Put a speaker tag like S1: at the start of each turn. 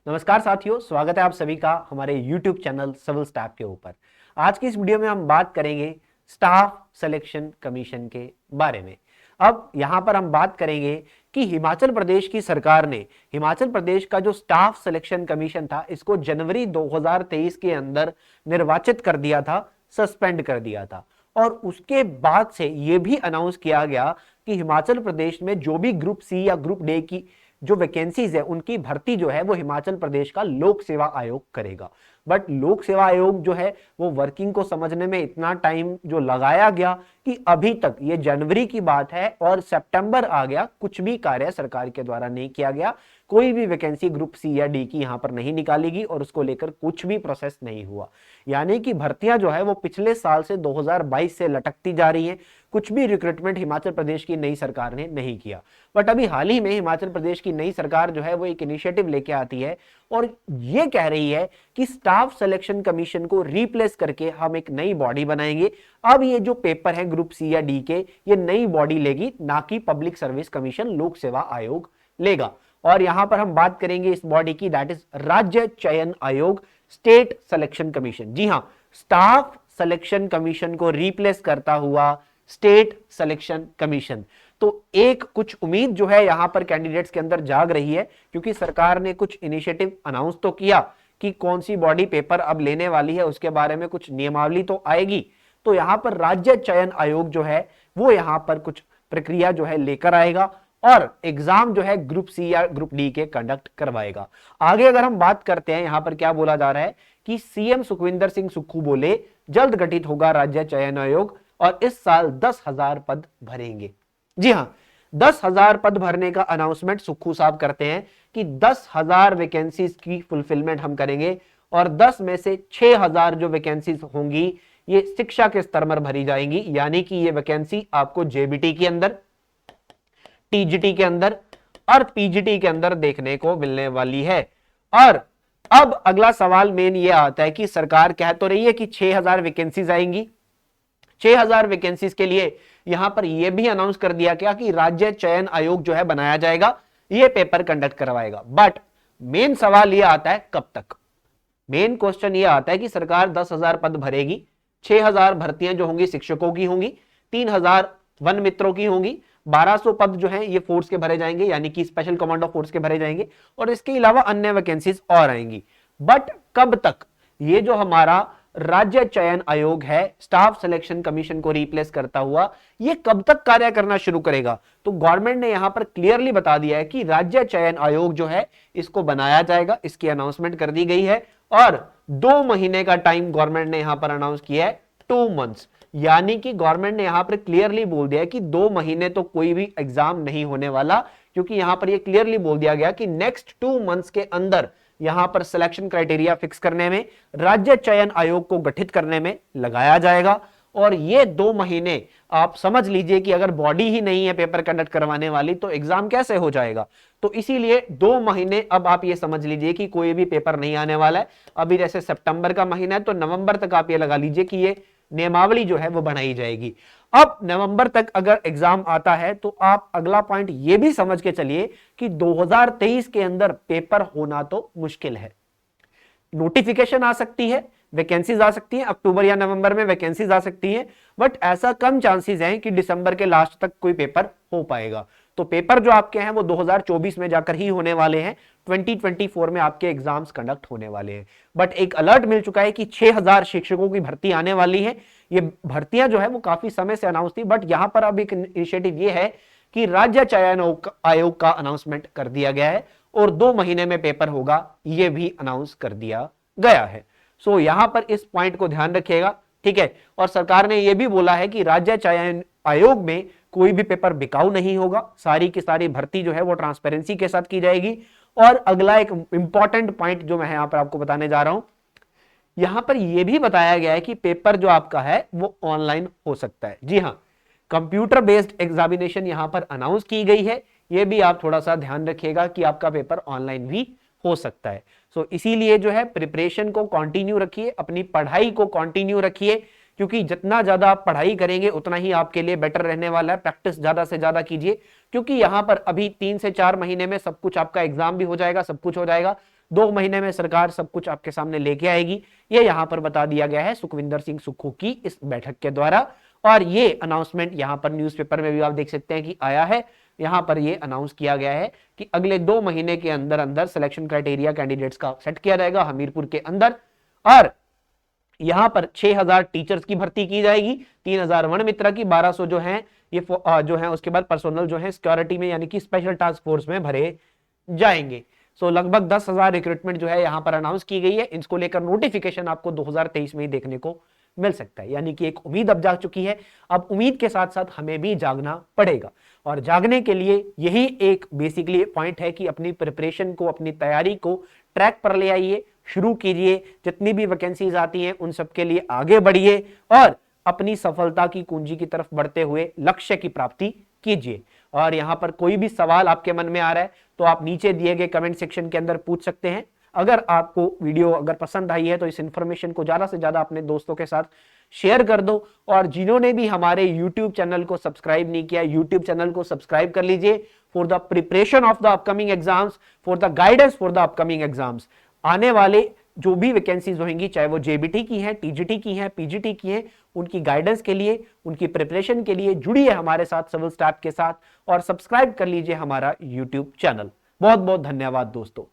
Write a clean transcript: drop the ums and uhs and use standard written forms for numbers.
S1: नमस्कार साथियों, स्वागत है आप सभी का हमारे YouTube चैनल सिविल स्टाफ के ऊपर। आज की इस वीडियो में हम बात करेंगे स्टाफ सिलेक्शन कमीशन के बारे में। अब यहां पर हम बात करेंगे कि हिमाचल प्रदेश की सरकार ने हिमाचल प्रदेश का जो स्टाफ सिलेक्शन कमीशन था, इसको जनवरी 2023 के अंदर निर्वाचित कर दिया था, सस्पेंड कर दिया था। और उसके बाद से यह भी अनाउंस किया गया कि हिमाचल प्रदेश में जो भी ग्रुप सी या ग्रुप डी की जो वैकेंसीज है, उनकी भर्ती जो है वो हिमाचल प्रदेश का लोक सेवा आयोग करेगा। बट लोक सेवा आयोग जो है वो वर्किंग को समझने में इतना टाइम जो लगाया गया कि अभी तक, ये जनवरी की बात है और सितंबर आ गया, कुछ भी कार्य सरकार के द्वारा नहीं किया गया। कोई भी वैकेंसी ग्रुप सी या डी की यहां पर नहीं निकाली गई और उसको लेकर कुछ भी प्रोसेस नहीं हुआ। यानी कि भर्तियां जो है वो पिछले साल से 2022 से लटकती जा रही हैं। कुछ भी रिक्रूटमेंट हिमाचल प्रदेश की नई सरकार ने नहीं किया। बट अभी हाल ही में हिमाचल प्रदेश की नई सरकार जो है वो एक इनिशिएटिव लेके आती है और ये कह रही है कि स्टाफ सिलेक्शन कमीशन को रिप्लेस करके हम एक नई बॉडी बनाएंगे। अब ये जो पेपर है ग्रुप सी या डी के, ये नई बॉडी लेगी, ना कि पब्लिक सर्विस कमीशन लोक सेवा आयोग लेगा। और यहां पर हम बात करेंगे इस बॉडी की, दैट इज राज्य चयन आयोग, स्टेट सिलेक्शन कमीशन। जी हां, स्टाफ सिलेक्शन कमीशन को रिप्लेस करता हुआ स्टेट सिलेक्शन कमीशन। तो एक कुछ उम्मीद जो है यहां पर कैंडिडेट्स के अंदर जाग रही है, क्योंकि सरकार ने कुछ इनिशिएटिव अनाउंस तो किया कि कौन सी बॉडी पेपर अब लेने वाली है, उसके बारे में कुछ नियमावली तो आएगी। तो यहां पर राज्य चयन आयोग जो है वो यहां पर कुछ प्रक्रिया जो है लेकर आएगा और एग्जाम जो है ग्रुप सी या ग्रुप डी के कंडक्ट करवाएगा। आगे अगर हम बात करते हैं, यहां पर क्या बोला जा रहा है कि सीएम सुखविंदर सिंह सुक्खू बोले जल्द गठित होगा राज्य चयन आयोग और इस साल 10,000 पद भरेंगे। जी हां, 10,000 पद भरने का अनाउंसमेंट सुक्खू साहब करते हैं कि 10,000 वैकेंसीज की फुलफिलमेंट हम करेंगे और 10 में से 6,000 जो वैकेंसीज होंगी ये शिक्षा के स्तर पर भरी जाएंगी। यानी कि ये वैकेंसी आपको जेबीटी के अंदर, टीजीटी के अंदर और पीजीटी के अंदर देखने को मिलने वाली है। और अब अगला सवाल मेन ये आता है कि सरकार कह तो रही है कि 6,000 वैकेंसीज आएंगी। 6,000 वैकेंसीज के लिए यहां पर यह भी अनाउंस कर दिया गया कि राज्य चयन आयोग जो है बनाया जाएगा, यह पेपर कंडक्ट करवाएगा। बट मेन सवाल यह आता है कब तक। मेन क्वेश्चन यह आता है कि सरकार 10,000 पद भरेगी, 6,000 भर्तियां जो होंगी शिक्षकों की होंगी, 3,000 वन मित्रों की होंगी, 1,200 पद जो हैं ये फोर्स के भरे जाएंगे, यानी कि स्पेशल कमांडो फोर्स के भरे जाएंगे और इसके अलावा अन्य वैकेंसीज और आएंगी। बट कब तक ये जो हमारा राज्य चयन आयोग है स्टाफ सिलेक्शन कमीशन को रिप्लेस करता हुआ, ये कब तक कार्य करना शुरू करेगा? तो गवर्नमेंट ने यहां पर क्लियरली बता दिया है कि राज्य चयन आयोग जो है इसको बनाया जाएगा, इसकी अनाउंसमेंट कर दी गई है और 2 महीने का टाइम गवर्नमेंट ने यहां पर अनाउंस किया है, 2 मंथ्स। यानी कि गवर्नमेंट ने यहां पर क्लियरली बोल दिया है कि 2 महीने तो कोई भी एग्जाम नहीं होने वाला, क्योंकि यहां पर यह क्लियरली बोल दिया गया कि नेक्स्ट 2 मंथ्स के अंदर यहां पर सिलेक्शन क्राइटेरिया फिक्स करने में, राज्य चयन आयोग को गठित करने में लगाया जाएगा। और ये 2 महीने आप समझ लीजिए कि अगर बॉडी ही नहीं है पेपर कंडक्ट करवाने वाली तो एग्जाम कैसे हो जाएगा। तो इसीलिए 2 महीने अब आप ये समझ लीजिए कि कोई भी पेपर नहीं आने वाला है। अभी जैसे सितंबर का महीना है तो नवंबर तक आप ये लगा लीजिए कि ये नियमावली जो है वो बनाई जाएगी। अब नवंबर तक अगर एग्जाम आता है तो आप अगला पॉइंट ये भी समझ के चलिए कि 2023 के अंदर पेपर होना तो मुश्किल है। नोटिफिकेशन आ सकती है, वैकेंसीज आ सकती हैं, अक्टूबर या नवंबर में वैकेंसीज आ सकती हैं, बट ऐसा कम चांसेस हैं कि दिसंबर के लास्ट तक कोई पेपर हो पाएगा। तो पेपर जो आपके हैं वो 2024 में जाकर ही होने वाले हैं, 2024 में आपके एग्जाम्स कंडक्ट होने वाले हैं। बट एक अलर्ट मिल चुका है कि 6,000 शिक्षकों की भर्ती आने वाली है। ये भर्तियां जो है वो काफी समय से अनाउंस थी, बट यहां पर अब एक इनिशिएटिव ये है कि राज्य चयन आयोग का अनाउंसमेंट कर दिया गया है और 2 महीने में पेपर होगा, यह भी अनाउंस कर दिया गया है। सो यहां पर इस पॉइंट को ध्यान रखिएगा, ठीक है। और सरकार ने यह भी बोला है कि राज्य चयन आयोग में कोई भी पेपर बिकाऊ नहीं होगा, सारी की सारी भर्ती जो है वो ट्रांसपेरेंसी के साथ की जाएगी। और अगला एक इंपॉर्टेंट पॉइंट जो मैं यहां पर आपको बताने जा रहा हूं, यहां पर यह भी बताया गया है कि पेपर जो आपका है वो ऑनलाइन हो सकता है। जी हां, कंप्यूटर बेस्ड एग्जामिनेशन यहां पर अनाउंस की गई है। यह भी आप थोड़ा सा ध्यान रखिएगा कि आपका पेपर ऑनलाइन भी हो सकता है। सो इसीलिए जो है प्रिपरेशन को कंटिन्यू रखिए, अपनी पढ़ाई को कंटिन्यू रखिए, क्योंकि जितना ज्यादा आप पढ़ाई करेंगे उतना ही आपके लिए बेटर रहने वाला है। प्रैक्टिस ज्यादा से ज्यादा कीजिए, क्योंकि यहां पर अभी 3 से 4 महीने में सब कुछ आपका एग्जाम भी हो जाएगा, सब कुछ हो जाएगा। 2 महीने में सरकार सब कुछ आपके सामने लेके आएगी, ये यहां पर बता दिया गया है सुखविंदर सिंह सुक्खू की इस बैठक के द्वारा। और ये अनाउंसमेंट यहां पर न्यूज़पेपर में भी आप देख सकते हैं कि आया है। यहां पर ये अनाउंस किया गया है कि अगले 2 महीने के अंदर अंदर सिलेक्शन क्राइटेरिया कैंडिडेट्स का सेट किया जाएगा हमीरपुर के अंदर। और यहां पर 6000 टीचर्स की भर्ती की जाएगी, 3000 वन मित्रा की, 1200 जो है ये जो है उसके बाद पर्सोनल जो है सिक्योरिटी में यानी कि स्पेशल टास्क फोर्स में भरे जाएंगे। सो लगभग 10,000 रिक्रूटमेंट जो है यहां पर अनाउंस की गई है। इसको लेकर नोटिफिकेशन आपको 2023 में ही देखने को मिल सकता है, यानी कि एक उम्मीद अब जाग चुकी है। अब उम्मीद के साथ साथ हमें भी जागना पड़ेगा, और जागने के लिए यही एक बेसिकली पॉइंट है कि अपनी प्रिपरेशन को, अपनी तैयारी को ट्रैक पर ले आइए, शुरू कीजिए। जितनी भी वैकेंसीज आती हैं उन सबके लिए आगे बढ़िए और अपनी सफलता की कुंजी की तरफ बढ़ते हुए लक्ष्य की प्राप्ति कीजिए। और यहां पर कोई भी सवाल आपके मन में आ रहा है तो आप नीचे दिए गए कमेंट सेक्शन के अंदर पूछ सकते हैं। अगर आपको वीडियो अगर पसंद आई है तो इस इंफॉर्मेशन को ज्यादा से ज्यादा अपने दोस्तों के साथ शेयर कर दो। और जिन्होंने भी हमारे YouTube चैनल को सब्सक्राइब नहीं किया, YouTube चैनल को सब्सक्राइब कर लीजिए for the preparation of the upcoming exams, for the guidance for the upcoming exams. आने वाले जो भी वैकेंसीज होंगी, चाहे वो जेबीटी की हैं, टीजीटी की हैं, पीजीटी की हैं, उनकी गाइडेंस के लिए, उनकी प्रिपरेशन के लिए जुड़िए हमारे साथ सिविल स्टाफ के साथ और सब्सक्राइब कर लीजिए हमारा YouTube चैनल। बहुत बहुत धन्यवाद दोस्तों।